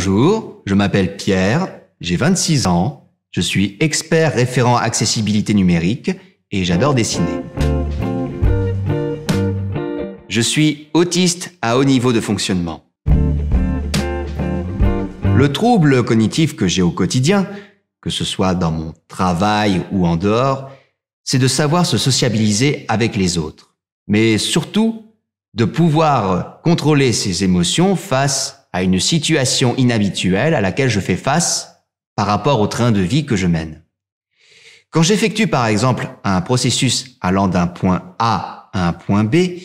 Bonjour, je m'appelle Pierre, j'ai 26 ans, je suis expert référent accessibilité numérique et j'adore dessiner. Je suis autiste à haut niveau de fonctionnement. Le trouble cognitif que j'ai au quotidien, que ce soit dans mon travail ou en dehors, c'est de savoir se sociabiliser avec les autres, mais surtout de pouvoir contrôler ses émotions face à une situation inhabituelle à laquelle je fais face par rapport au train de vie que je mène. Quand j'effectue par exemple un processus allant d'un point A à un point B,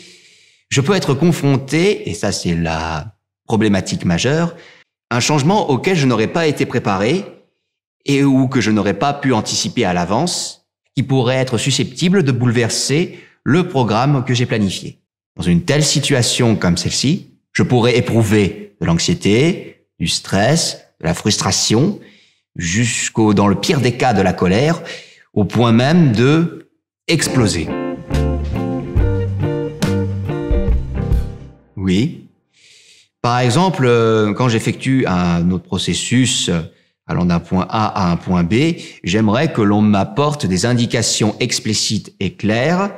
je peux être confronté, et ça c'est la problématique majeure, à un changement auquel je n'aurais pas été préparé et ou que je n'aurais pas pu anticiper à l'avance, qui pourrait être susceptible de bouleverser le programme que j'ai planifié. Dans une telle situation comme celle-ci, je pourrais éprouver de l'anxiété, du stress, de la frustration, dans le pire des cas, de la colère, au point même de exploser. Oui. Par exemple, quand j'effectue un autre processus allant d'un point A à un point B, j'aimerais que l'on m'apporte des indications explicites et claires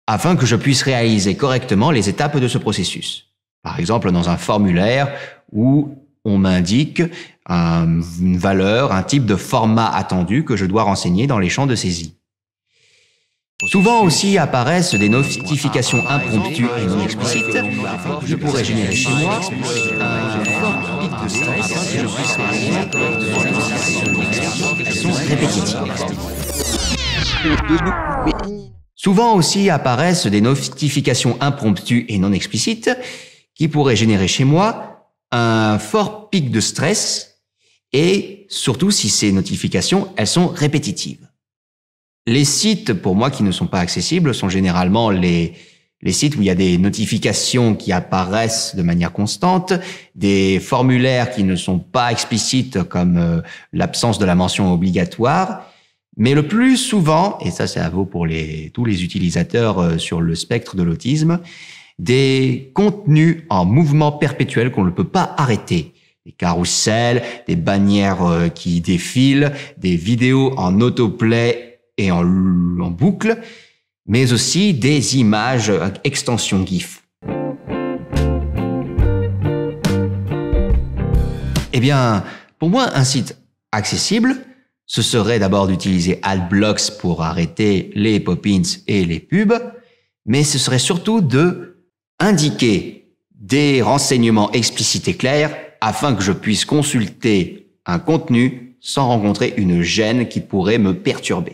afin que je puisse réaliser correctement les étapes de ce processus. Par exemple, dans un formulaire où on m'indique une valeur, un type de format attendu que je dois renseigner dans les champs de saisie. Souvent aussi apparaissent des notifications impromptues et non explicites. Je pourrais générer chez moi un fort pic de stress et je puisse réaliser correctement. Elles sont répétitives. Souvent aussi apparaissent des notifications impromptues et non explicites qui pourraient générer chez moi un fort pic de stress et surtout si ces notifications, elles sont répétitives. Les sites, pour moi, qui ne sont pas accessibles sont généralement les sites où il y a des notifications qui apparaissent de manière constante, des formulaires qui ne sont pas explicites comme l'absence de la mention obligatoire, mais le plus souvent, et ça vaut pour tous les utilisateurs sur le spectre de l'autisme, des contenus en mouvement perpétuel qu'on ne peut pas arrêter. Des carousels, des bannières qui défilent, des vidéos en autoplay et en boucle, mais aussi des images extension GIF. Eh bien, pour moi, un site accessible, ce serait d'abord d'utiliser Adblocks pour arrêter les pop-ins et les pubs, mais ce serait surtout de indiquer des renseignements explicites et clairs afin que je puisse consulter un contenu sans rencontrer une gêne qui pourrait me perturber.